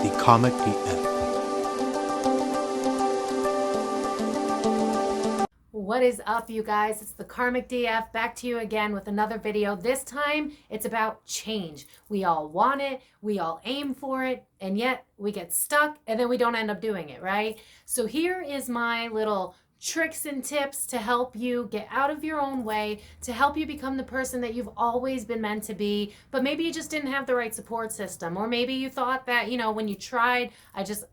ThekarmicDF. What is up, you guys? It's the Karmic DF back to you again with another video. This time it's about change. We all want it, we all aim for it, and yet we get stuck and then we don't end up doing it, right? So here is my little tricks and tips to help you get out of your own way, to help you become the person that you've always been meant to be, but maybe you just didn't have the right support system, or maybe you thought that, you know, when you tried,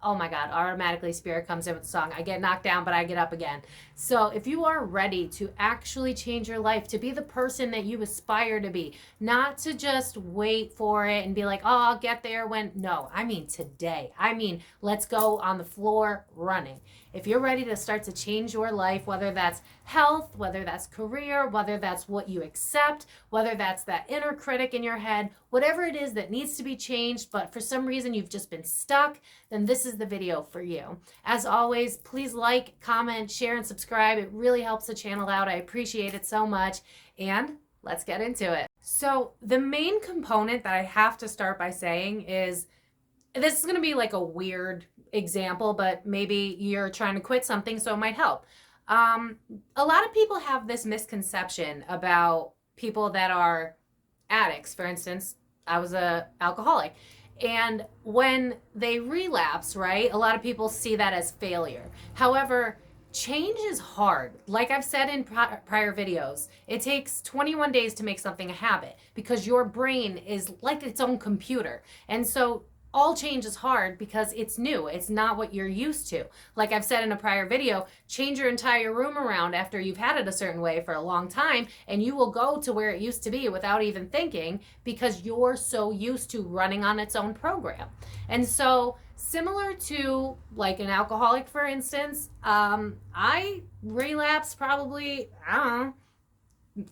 oh my God, automatically Spirit comes in with the song. I get knocked down, but I get up again. So if you are ready to actually change your life, to be the person that you aspire to be, not to just wait for it and be like, oh, I'll get there when, no, I mean today. I mean, let's go on the floor running. If you're ready to start to change your life, whether that's health, whether that's career, whether that's what you accept, whether that's that inner critic in your head, whatever it is that needs to be changed, but for some reason you've just been stuck, then this is the video for you. As always, please like, comment, share, and subscribe. It really helps the channel out. I appreciate it so much. And let's get into it. So the main component that I have to start by saying is, this is going to be like a weird example, but maybe you're trying to quit something, so it might help. A lot of people have this misconception about people that are addicts. For instance, I was an alcoholic. And when they relapse, right, a lot of people see that as failure. However, change is hard. Like I've said in prior videos, it takes 21 days to make something a habit because your brain is like its own computer. And so all change is hard because it's new. It's not what you're used to. Like I've said in a prior video, change your entire room around after you've had it a certain way for a long time, and you will go to where it used to be without even thinking because you're so used to running on its own program. And so similar to like an alcoholic, for instance, I relapsed probably, I don't know,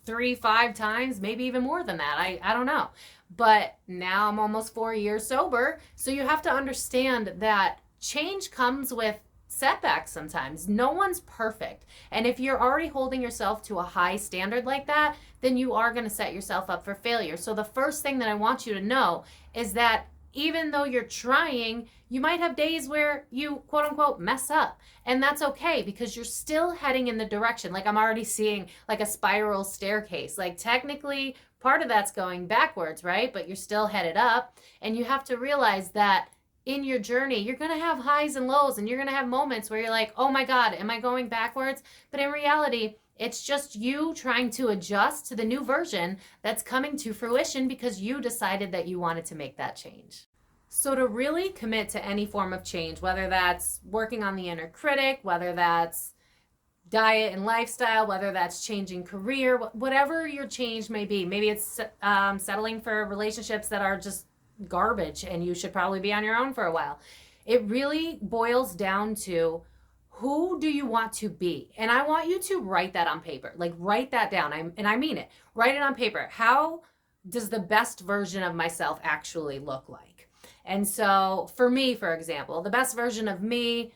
3-5 times, maybe even more than that. I don't know. But now I'm almost 4 years sober. So you have to understand that change comes with setbacks sometimes. No one's perfect. And if you're already holding yourself to a high standard like that, then you are going to set yourself up for failure. So the first thing that I want you to know is that even though you're trying, you might have days where you quote unquote mess up, and that's okay because you're still heading in the direction. Like I'm already seeing like a spiral staircase. Like technically part of that's going backwards, right? But you're still headed up, and you have to realize that in your journey, you're going to have highs and lows, and you're going to have moments where you're like, oh my God, am I going backwards? But in reality, it's just you trying to adjust to the new version that's coming to fruition because you decided that you wanted to make that change. So to really commit to any form of change, whether that's working on the inner critic, whether that's diet and lifestyle, whether that's changing career, whatever your change may be, maybe it's settling for relationships that are just garbage and you should probably be on your own for a while. It really boils down to, who do you want to be? And I want you to write that on paper. Like write that down. And I mean it. Write it on paper. How does the best version of myself actually look like? And so for me, for example, the best version of me,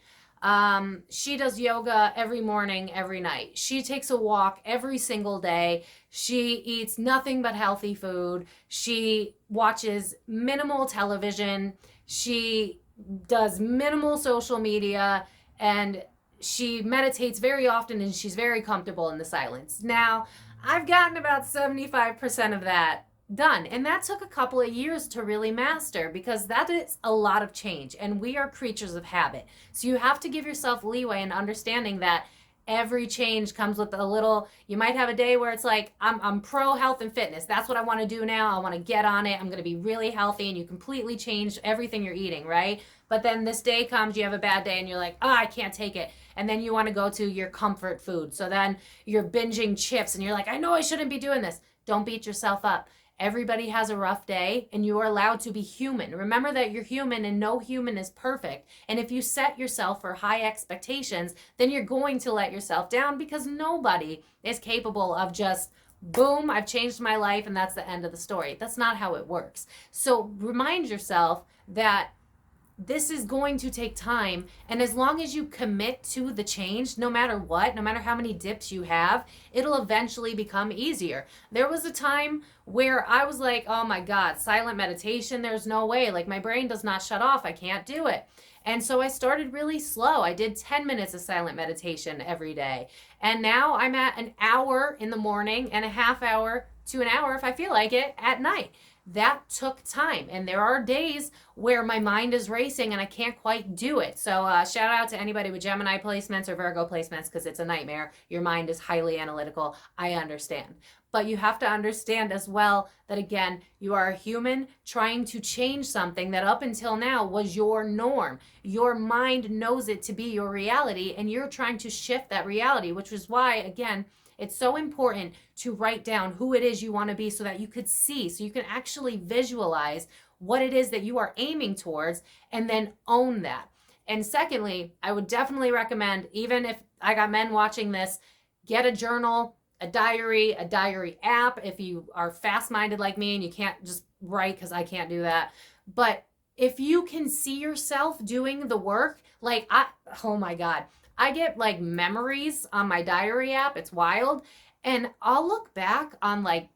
she does yoga every morning, every night. She takes a walk every single day. She eats nothing but healthy food. She watches minimal television. She does minimal social media, and she meditates very often, and she's very comfortable in the silence. Now, I've gotten about 75% of that done, and that took a couple of years to really master because that is a lot of change, and we are creatures of habit. So you have to give yourself leeway and understanding that every change comes with a little, you might have a day where it's like, I'm pro health and fitness. That's what I want to do now. I want to get on it. I'm going to be really healthy, and you completely change everything you're eating, right? But then this day comes, you have a bad day, and you're like, oh, I can't take it. And then you want to go to your comfort food. So then you're binging chips, and you're like, I know I shouldn't be doing this. Don't beat yourself up. Everybody has a rough day, and you are allowed to be human. Remember that you're human, and no human is perfect. And if you set yourself for high expectations, then you're going to let yourself down because nobody is capable of just, boom, I've changed my life, and that's the end of the story. That's not how it works. So remind yourself that this is going to take time. And as long as you commit to the change, no matter what, no matter how many dips you have, it'll eventually become easier. There was a time where I was like, oh my God, silent meditation, there's no way. Like my brain does not shut off. I can't do it. And so I started really slow. I did 10 minutes of silent meditation every day. And now I'm at an hour in the morning and a half hour to an hour, if I feel like it, at night. That took time. And there are days where my mind is racing and I can't quite do it. So shout out to anybody with Gemini placements or Virgo placements, because it's a nightmare. Your mind is highly analytical. I understand. But you have to understand as well that, again, you are a human trying to change something that up until now was your norm. Your mind knows it to be your reality, and you're trying to shift that reality, which is why, again, it's so important to write down who it is you want to be so that you could see, so you can actually visualize what it is that you are aiming towards and then own that. And secondly, I would definitely recommend, even if I got men watching this, get a journal, a diary app if you are fast-minded like me and you can't just write, because I can't do that. But if you can see yourself doing the work, like oh my God, I get like memories on my diary app. It's wild. And I'll look back on like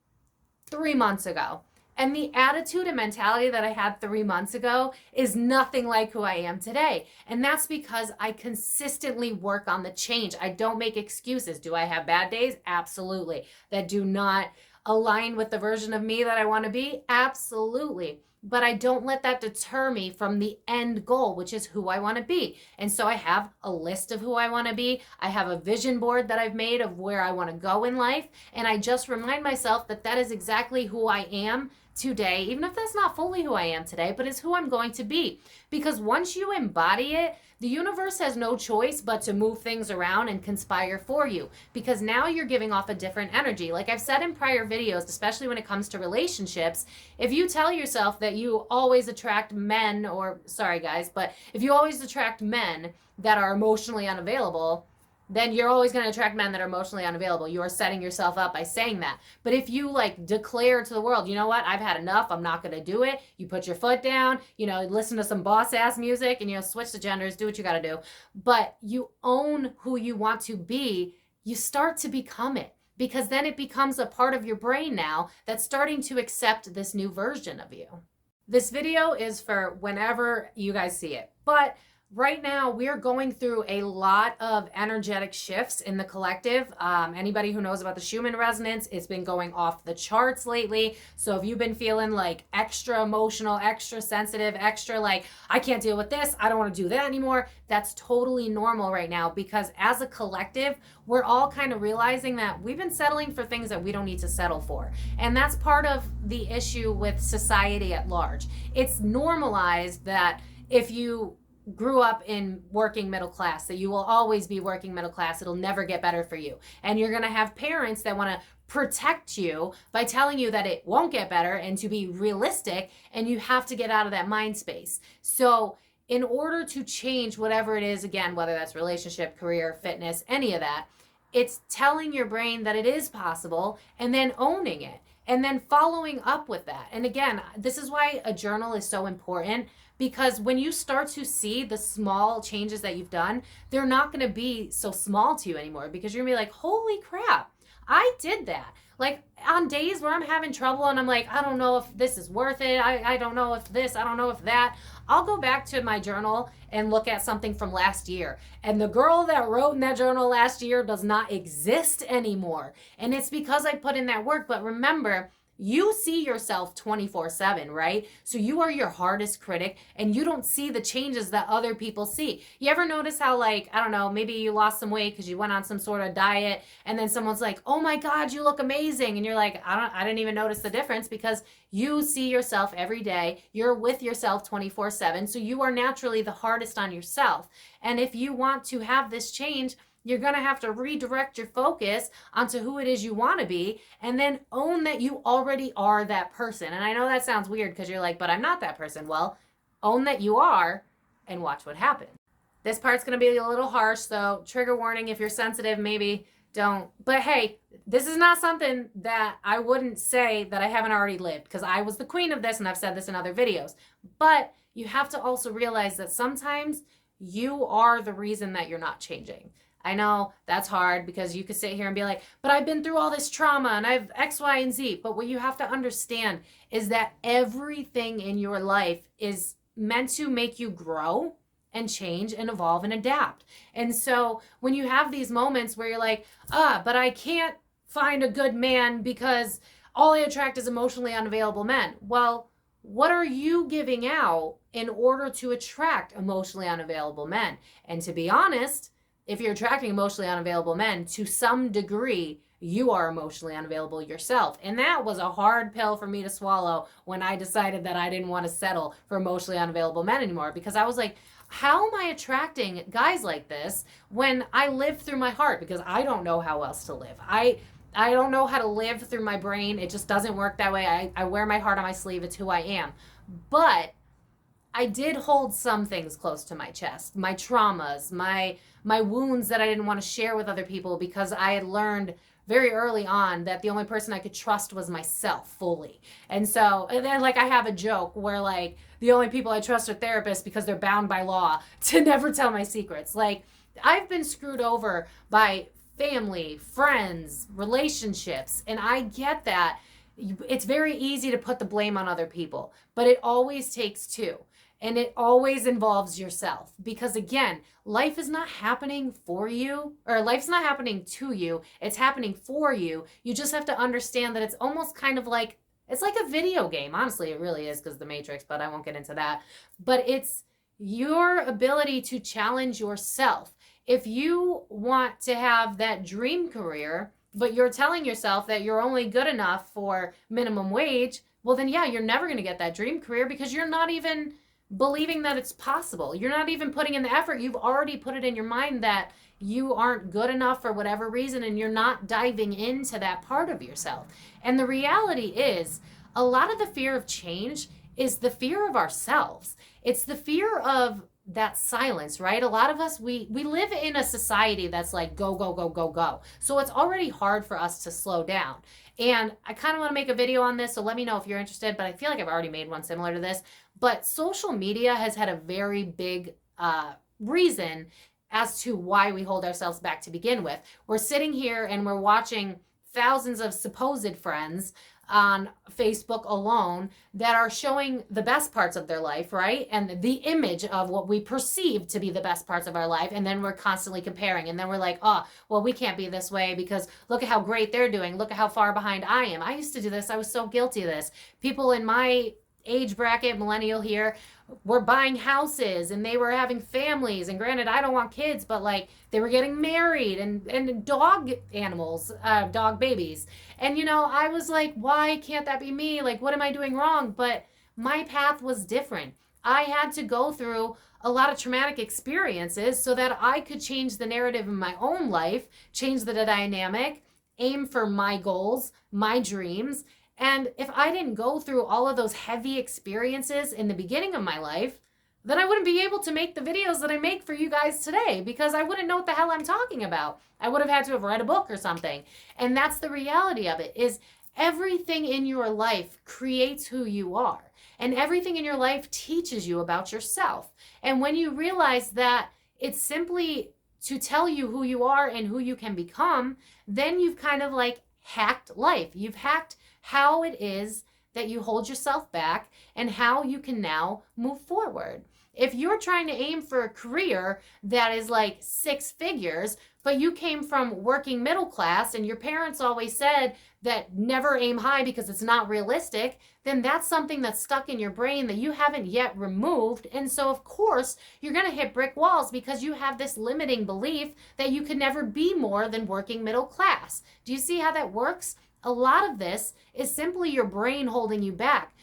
3 months ago, and the attitude and mentality that I had 3 months ago is nothing like who I am today. And that's because I consistently work on the change. I don't make excuses. Do I have bad days? Absolutely. That do not align with the version of me that I want to be? Absolutely. But I don't let that deter me from the end goal, which is who I want to be. And so I have a list of who I want to be. I have a vision board that I've made of where I want to go in life. And I just remind myself that that is exactly who I am today, even if that's not fully who I am today, but it's who I'm going to be. Because once you embody it, the universe has no choice but to move things around and conspire for you, because now you're giving off a different energy. Like I've said in prior videos, especially when it comes to relationships, if you tell yourself that you always attract men, or sorry guys, but if you always attract men that are emotionally unavailable, then you're always going to attract men that are emotionally unavailable. You are setting yourself up by saying that. But if you like declare to the world, you know what, I've had enough, I'm not going to do it. You put your foot down, you know, listen to some boss ass music and, you know, switch the genders, do what you got to do. But you own who you want to be, you start to become it, because then it becomes a part of your brain now that's starting to accept this new version of you. This video is for whenever you guys see it. But right now, we're going through a lot of energetic shifts in the collective. Anybody who knows about the Schumann resonance, it's been going off the charts lately. So if you've been feeling like extra emotional, extra sensitive, extra like, I can't deal with this, I don't want to do that anymore, that's totally normal right now, because as a collective, we're all kind of realizing that we've been settling for things that we don't need to settle for. And that's part of the issue with society at large. It's normalized that if you grew up in working middle class, that you will always be working middle class. It'll never get better for you. And you're going to have parents that want to protect you by telling you that it won't get better, and to be realistic, and you have to get out of that mind space. So in order to change whatever it is, again, whether that's relationship, career, fitness, any of that, it's telling your brain that it is possible and then owning it and then following up with that. And again, this is why a journal is so important, because when you start to see the small changes that you've done, they're not going to be so small to you anymore, because you're going to be like, holy crap, I did that. Like on days where I'm having trouble and I'm like, I don't know if this is worth it. I don't know if this, I don't know if that. I'll go back to my journal and look at something from last year. And the girl that wrote in that journal last year does not exist anymore. And it's because I put in that work. But remember, you see yourself 24/7, right? So you are your hardest critic, and you don't see the changes that other people see. You ever notice how, like, I don't know, maybe you lost some weight because you went on some sort of diet, and then someone's like, oh my God, you look amazing. And you're like, I didn't even notice the difference, because you see yourself every day. You're with yourself 24/7. So you are naturally the hardest on yourself. And if you want to have this change, you're going to have to redirect your focus onto who it is you want to be, and then own that you already are that person. And I know that sounds weird because you're like, but I'm not that person. Well, own that you are and watch what happens. This part's going to be a little harsh, so trigger warning. If you're sensitive, maybe don't. But hey, this is not something that I wouldn't say that I haven't already lived, because I was the queen of this, and I've said this in other videos. But you have to also realize that sometimes you are the reason that you're not changing. I know that's hard because you could sit here and be like, but I've been through all this trauma and I've X, Y, and Z. But what you have to understand is that everything in your life is meant to make you grow and change and evolve and adapt. And so when you have these moments where you're like, but I can't find a good man because all I attract is emotionally unavailable men. Well, what are you giving out in order to attract emotionally unavailable men? And to be honest, if you're attracting emotionally unavailable men, to some degree, you are emotionally unavailable yourself. And that was a hard pill for me to swallow when I decided that I didn't want to settle for emotionally unavailable men anymore, because I was like, how am I attracting guys like this when I live through my heart? Because I don't know how else to live. I don't know how to live through my brain. It just doesn't work that way. I wear my heart on my sleeve. It's who I am. But I did hold some things close to my chest, my traumas, my wounds that I didn't want to share with other people, because I had learned very early on that the only person I could trust was myself fully. And then like I have a joke where like the only people I trust are therapists because they're bound by law to never tell my secrets. Like I've been screwed over by family, friends, relationships, and I get that. It's very easy to put the blame on other people, but it always takes two. And it always involves yourself, because again, life is not happening for you, or life's not happening to you. It's happening for you. You just have to understand that it's almost kind of like, it's like a video game. Honestly, it really is, because the Matrix, but I won't get into that. But it's your ability to challenge yourself. If you want to have that dream career, but you're telling yourself that you're only good enough for minimum wage, well then yeah, you're never going to get that dream career, because you're not even believing that it's possible. You're not even putting in the effort. You've already put it in your mind that you aren't good enough for whatever reason, and you're not diving into that part of yourself. And the reality is, a lot of the fear of change is the fear of ourselves. It's the fear of that silence, right? A lot of us, we live in a society that's like go, go, go, go, go. So it's already hard for us to slow down. And I kind of want to make a video on this, so let me know if you're interested, but I feel like I've already made one similar to this. But social media has had a very big reason as to why we hold ourselves back to begin with. We're sitting here and we're watching thousands of supposed friends on Facebook alone that are showing the best parts of their life, right? And the image of what we perceive to be the best parts of our life. And then we're constantly comparing. And then we're like, oh, well, we can't be this way because look at how great they're doing. Look at how far behind I am. I used to do this. I was so guilty of this. People in my age bracket, millennial here, were buying houses and they were having families. And granted, I don't want kids, but like they were getting married and dog animals, dog babies. And, you know, I was like, why can't that be me? Like, what am I doing wrong? But my path was different. I had to go through a lot of traumatic experiences so that I could change the narrative in my own life, change the dynamic, aim for my goals, my dreams. And if I didn't go through all of those heavy experiences in the beginning of my life, then I wouldn't be able to make the videos that I make for you guys today, because I wouldn't know what the hell I'm talking about. I would have had to have read a book or something. And that's the reality of it, is everything in your life creates who you are. And everything in your life teaches you about yourself. And when you realize that it's simply to tell you who you are and who you can become, then you've kind of like hacked life. You've hacked how it is that you hold yourself back and how you can now move forward. If you're trying to aim for a career that is like 6 figures, but you came from working middle class and your parents always said that never aim high because it's not realistic, then that's something that's stuck in your brain that you haven't yet removed. And so of course you're going to hit brick walls because you have this limiting belief that you could never be more than working middle class. Do you see how that works? A lot of this is simply your brain holding you back.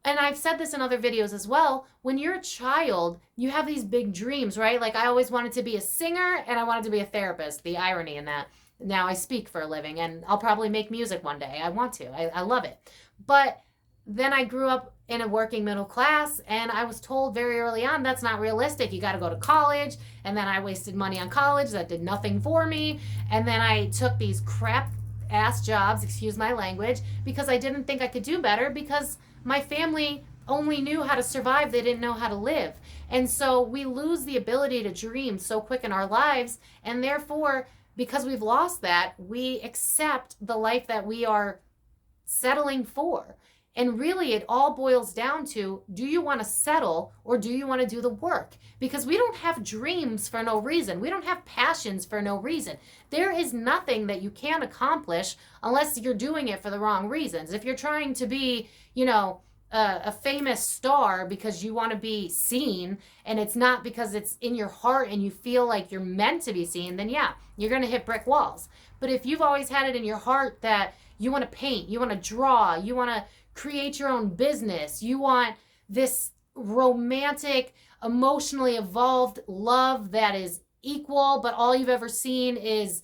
And I've said this in other videos as well, when you're a child, you have these big dreams, right? Like I always wanted to be a singer and I wanted to be a therapist. The irony in that. Now I speak for a living and I'll probably make music one day. I want to. I love it. But then I grew up in a working middle class and I was told very early on that's not realistic. You got to go to college. And then I wasted money on college that did nothing for me. And then I took these crap ass jobs, excuse my language, because I didn't think I could do better, because my family only knew how to survive, they didn't know how to live. And so we lose the ability to dream so quick in our lives, and therefore, because we've lost that, we accept the life that we are settling for. And really, it all boils down to, do you want to settle or do you want to do the work? Because we don't have dreams for no reason. We don't have passions for no reason. There is nothing that you can accomplish unless you're doing it for the wrong reasons. If you're trying to be, a famous star because you want to be seen, and it's not because it's in your heart and you feel like you're meant to be seen, then yeah, you're going to hit brick walls. But if you've always had it in your heart that you want to paint, you want to draw, you want to create your own business, you want this romantic, emotionally evolved love that is equal, but all you've ever seen is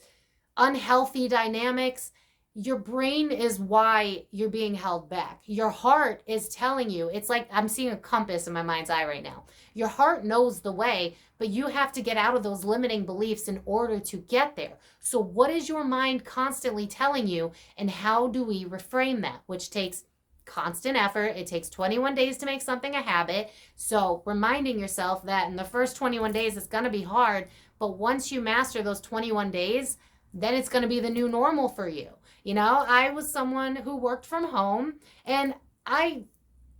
unhealthy dynamics, your brain is why you're being held back. Your heart is telling you. It's like I'm seeing a compass in my mind's eye right now. Your heart knows the way, but you have to get out of those limiting beliefs in order to get there. So what is your mind constantly telling you, and how do we reframe that? Which takes constant effort. It takes 21 days to make something a habit. So reminding yourself that in the first 21 days, it's going to be hard. But once you master those 21 days, then it's going to be the new normal for you. I was someone who worked from home, and I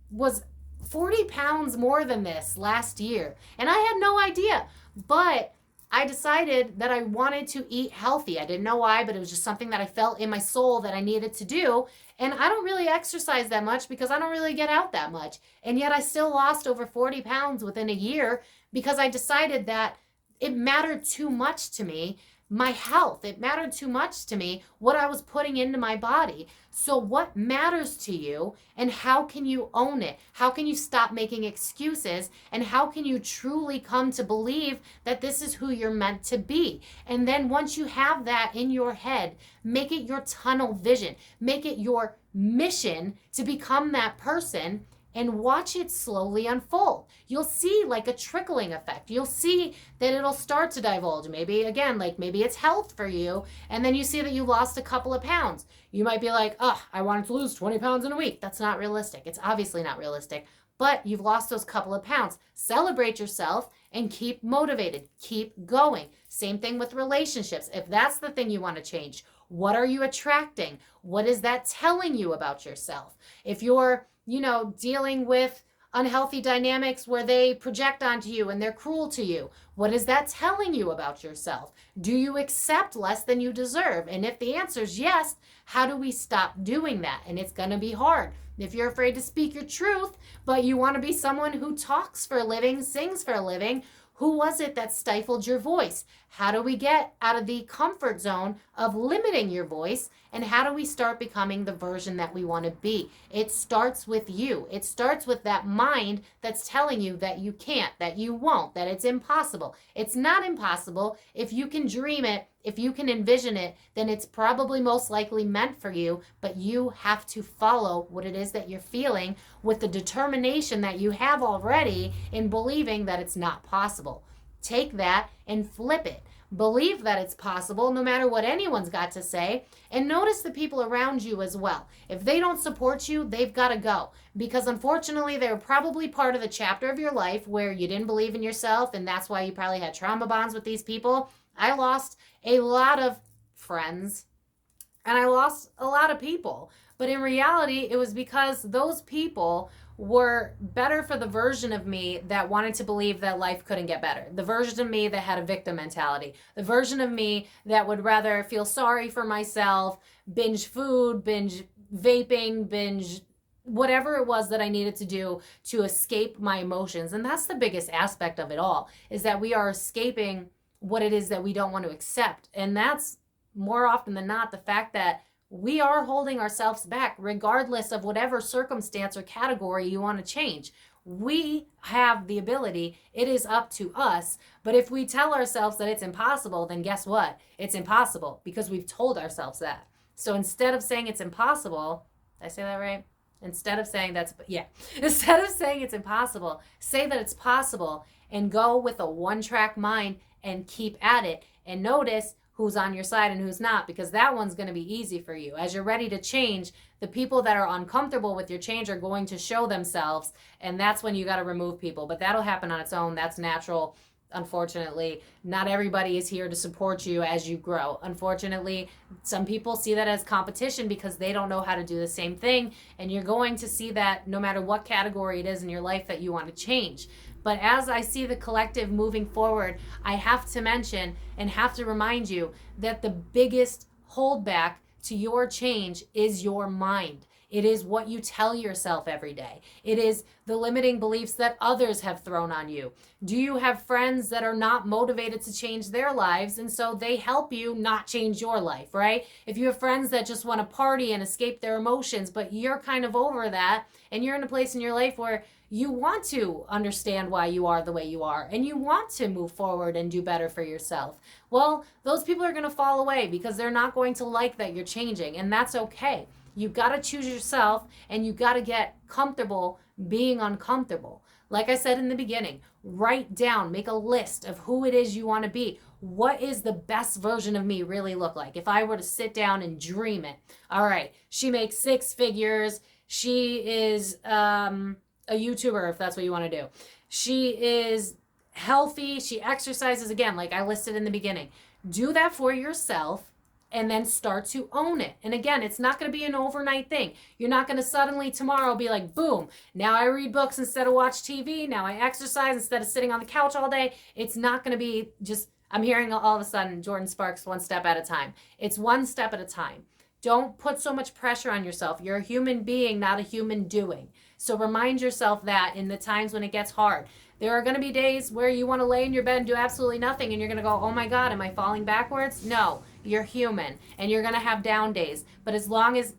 was 40 pounds more than this last year. And I had no idea. But I decided that I wanted to eat healthy. I didn't know why, but it was just something that I felt in my soul that I needed to do. And I don't really exercise that much because I don't really get out that much. And yet I still lost over 40 pounds within a year because I decided that it mattered too much to me. My health, it mattered too much to me, what I was putting into my body. So what matters to you, and how can you own it? How can you stop making excuses, and how can you truly come to believe that this is who you're meant to be? And then once you have that in your head, make it your tunnel vision, make it your mission to become that person, and watch it slowly unfold. You'll see like a trickling effect. You'll see that it'll start to divulge. Maybe again, like maybe it's health for you, and then you see that you lost a couple of pounds. You might be like, oh, I wanted to lose 20 pounds in a week. That's not realistic. It's obviously not realistic, but you've lost those couple of pounds. Celebrate yourself and keep motivated. Keep going. Same thing with relationships. If that's the thing you want to change, what are you attracting? What is that telling you about yourself? If you're dealing with unhealthy dynamics where they project onto you and they're cruel to you, what is that telling you about yourself? Do you accept less than you deserve? And if the answer is yes, how do we stop doing that? And it's going to be hard. If you're afraid to speak your truth, but you want to be someone who talks for a living, sings for a living, who was it that stifled your voice? How do we get out of the comfort zone of limiting your voice? And how do we start becoming the version that we want to be? It starts with you. It starts with that mind that's telling you that you can't, that you won't, that it's impossible. It's not impossible. If you can dream it, if you can envision it, then it's probably most likely meant for you, but you have to follow what it is that you're feeling with the determination that you have already in believing that it's not possible. Take that and flip it. Believe that it's possible no matter what anyone's got to say, and notice the people around you as well. If they don't support you, they've got to go, because unfortunately they're probably part of the chapter of your life where you didn't believe in yourself, and that's why you probably had trauma bonds with these people. I lost a lot of friends and I lost a lot of people, but in reality it was because those people were better for the version of me that wanted to believe that life couldn't get better. The version of me that had a victim mentality. The version of me that would rather feel sorry for myself, binge food, binge vaping, binge whatever it was that I needed to do to escape my emotions. And that's the biggest aspect of it all, is that we are escaping what it is that we don't want to accept. And that's more often than not the fact that we are holding ourselves back regardless of whatever circumstance or category you want to change. We have the ability. It is up to us. But if we tell ourselves that it's impossible, then guess what? It's impossible because we've told ourselves that. So instead of saying it's impossible, did I say that right? Instead of saying it's impossible, say that it's possible and go with a one-track mind and keep at it. And notice who's on your side and who's not, because that one's going to be easy for you. As you're ready to change, the people that are uncomfortable with your change are going to show themselves, and that's when you got to remove people. But that'll happen on its own. That's natural. Unfortunately, not everybody is here to support you as you grow. Unfortunately, some people see that as competition because they don't know how to do the same thing, and you're going to see that no matter what category it is in your life that you want to change. But as I see the collective moving forward, I have to mention and have to remind you that the biggest holdback to your change is your mind. It is what you tell yourself every day. It is the limiting beliefs that others have thrown on you. Do you have friends that are not motivated to change their lives, and so they help you not change your life, right? If you have friends that just want to party and escape their emotions, but you're kind of over that, and you're in a place in your life where you want to understand why you are the way you are, and you want to move forward and do better for yourself, well, those people are going to fall away because they're not going to like that you're changing, and that's okay. You got to choose yourself, and you got to get comfortable being uncomfortable. Like I said in the beginning, write down, make a list of who it is you want to be. What is the best version of me really look like? If I were to sit down and dream it. All right, she makes 6 figures. She is a YouTuber, if that's what you want to do. She is healthy. She exercises, again, like I listed in the beginning. Do that for yourself, and then start to own it. And again, it's not going to be an overnight thing. You're not going to suddenly tomorrow be like, boom, now I read books instead of watch TV. Now I exercise instead of sitting on the couch all day. It's not going to be just, I'm hearing all of a sudden Jordan Sparks, one step at a time. It's one step at a time. Don't put so much pressure on yourself. You're a human being, not a human doing. So remind yourself that in the times when it gets hard. There are going to be days where you want to lay in your bed and do absolutely nothing, and you're going to go, oh my God, am I falling backwards? No, you're human, and you're going to have down days. But as long as,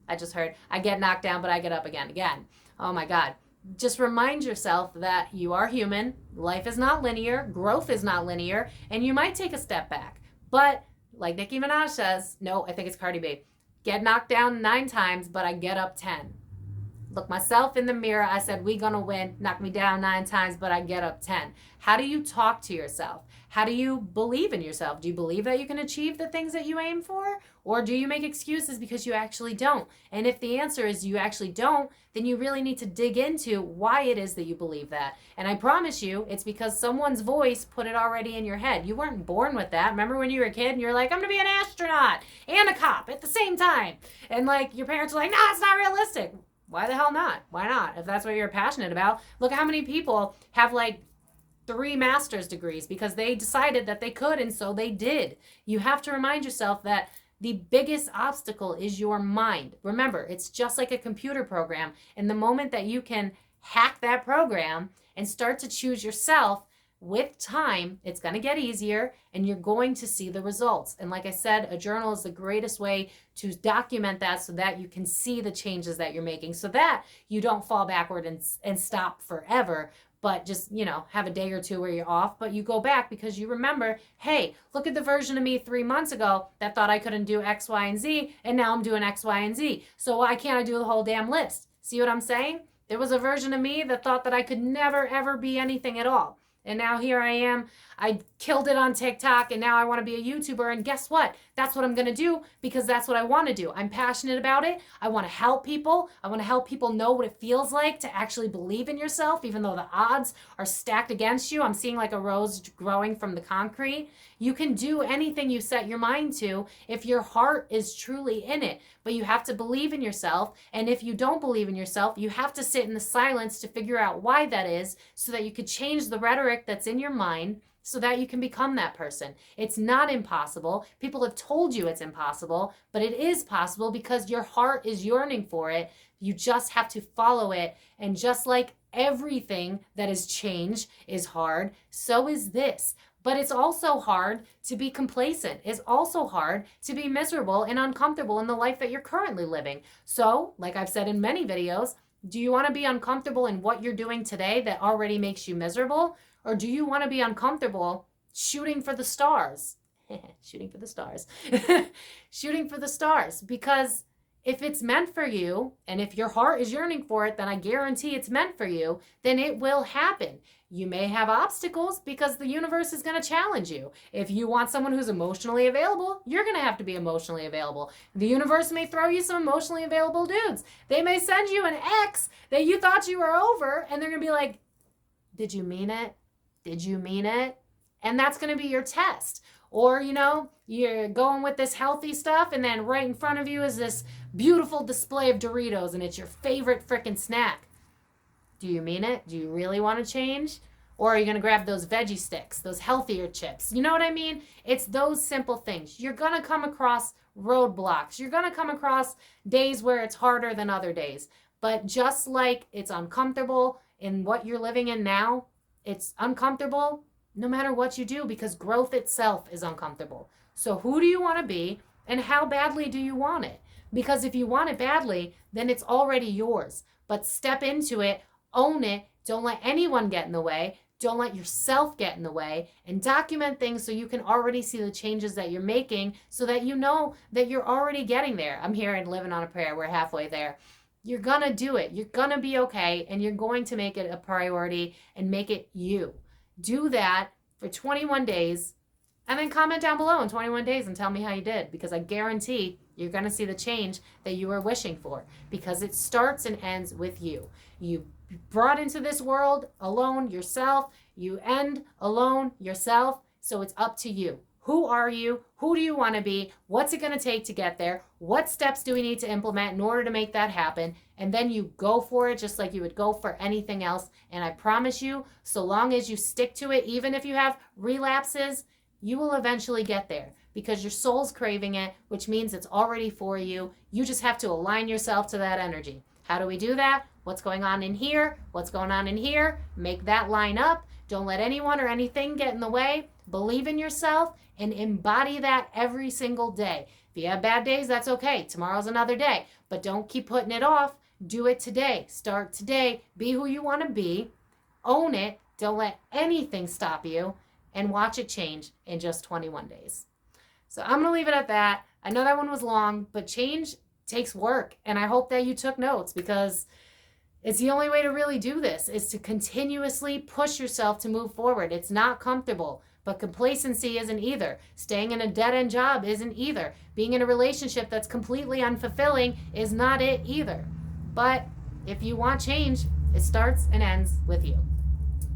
I just heard, I get knocked down, but I get up again. Oh my God. Just remind yourself that you are human. Life is not linear. Growth is not linear, and you might take a step back. But like Nicki Minaj says, no, I think it's Cardi B, get knocked down 9 times, but I get up 10. Look myself in the mirror. I said, we gonna win. Knock me down 9 times, but I get up 10. How do you talk to yourself? How do you believe in yourself? Do you believe that you can achieve the things that you aim for? Or do you make excuses because you actually don't? And if the answer is you actually don't, then you really need to dig into why it is that you believe that. And I promise you, it's because someone's voice put it already in your head. You weren't born with that. Remember when you were a kid and you're like, I'm gonna be an astronaut and a cop at the same time. And like your parents were like, no, it's not realistic. Why the hell not? Why not? If that's what you're passionate about. Look how many people have like 3 master's degrees because they decided that they could, and so they did. You have to remind yourself that the biggest obstacle is your mind. Remember, it's just like a computer program. And the moment that you can hack that program and start to choose yourself, with time, it's going to get easier, and you're going to see the results. And like I said, a journal is the greatest way to document that so that you can see the changes that you're making, so that you don't fall backward and stop forever, but just, you know, have a day or 2 where you're off, but you go back because you remember, hey, look at the version of me 3 months ago that thought I couldn't do X, Y, and Z, and now I'm doing X, Y, and Z. So why can't I do the whole damn list? See what I'm saying? There was a version of me that thought that I could never, ever be anything at all. And now here I am. I killed it on TikTok, and now I want to be a YouTuber. And guess what? That's what I'm going to do because that's what I want to do. I'm passionate about it. I want to help people. I want to help people know what it feels like to actually believe in yourself, even though the odds are stacked against you. I'm seeing like a rose growing from the concrete. You can do anything you set your mind to if your heart is truly in it. But you have to believe in yourself. And if you don't believe in yourself, you have to sit in the silence to figure out why that is so that you could change the rhetoric that's in your mind so that you can become that person. It's not impossible. People have told you it's impossible, but it is possible because your heart is yearning for it. You just have to follow it. And just like everything that is change is hard, so is this. But it's also hard to be complacent. It's also hard to be miserable and uncomfortable in the life that you're currently living. So, like I've said in many videos, do you want to be uncomfortable in what you're doing today that already makes you miserable? Or do you want to be uncomfortable shooting for the stars? Shooting for the stars. Shooting for the stars. Because if it's meant for you, and if your heart is yearning for it, then I guarantee it's meant for you, then it will happen. You may have obstacles because the universe is going to challenge you. If you want someone who's emotionally available, you're going to have to be emotionally available. The universe may throw you some emotionally available dudes. They may send you an ex that you thought you were over, and they're going to be like, did you mean it? Did you mean it? And that's going to be your test. Or, you know, you're going with this healthy stuff, and then right in front of you is this beautiful display of Doritos, and it's your favorite frickin' snack. Do you mean it? Do you really want to change? Or are you going to grab those veggie sticks, those healthier chips? You know what I mean? It's those simple things. You're going to come across roadblocks. You're going to come across days where it's harder than other days. But just like it's uncomfortable in what you're living in now, it's uncomfortable no matter what you do, because growth itself is uncomfortable. So who do you want to be, and how badly do you want it? Because if you want it badly, then it's already yours. But step into it, own it, don't let anyone get in the way, don't let yourself get in the way, and document things so you can already see the changes that you're making, so that you know that you're already getting there. I'm here and living on a prayer. We're halfway there. You're going to do it. You're going to be okay, and you're going to make it a priority and make it you. Do that for 21 days, and then comment down below in 21 days and tell me how you did, because I guarantee you're going to see the change that you were wishing for, because it starts and ends with you. You brought into this world alone yourself. You end alone yourself. So it's up to you. Who are you? Who do you want to be? What's it going to take to get there? What steps do we need to implement in order to make that happen? And then you go for it just like you would go for anything else. And I promise you, so long as you stick to it, even if you have relapses, you will eventually get there, because your soul's craving it, which means it's already for you. You just have to align yourself to that energy. How do we do that? What's going on in here? What's going on in here? Make that line up. Don't let anyone or anything get in the way. Believe in yourself and embody that every single day. If you have bad days, that's okay. Tomorrow's another day. But don't keep putting it off. Do it today. Start today. Be who you want to be. Own it. Don't let anything stop you. And watch it change in just 21 days. So I'm going to leave it at that. I know that one was long, but change takes work. And I hope that you took notes, because it's the only way to really do this, is to continuously push yourself to move forward. It's not comfortable, but complacency isn't either. Staying in a dead-end job isn't either. Being in a relationship that's completely unfulfilling is not it either. But if you want change, it starts and ends with you.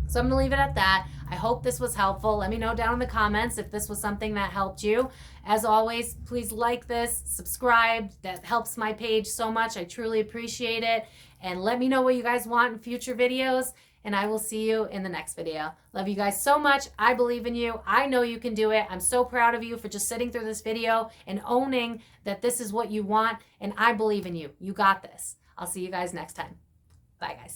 So I'm going to leave it at that. I hope this was helpful. Let me know down in the comments if this was something that helped you. As always, please like this, subscribe. That helps my page so much. I truly appreciate it. And let me know what you guys want in future videos. And I will see you in the next video. Love you guys so much. I believe in you. I know you can do it. I'm so proud of you for just sitting through this video and owning that this is what you want. And I believe in you. You got this. I'll see you guys next time. Bye, guys.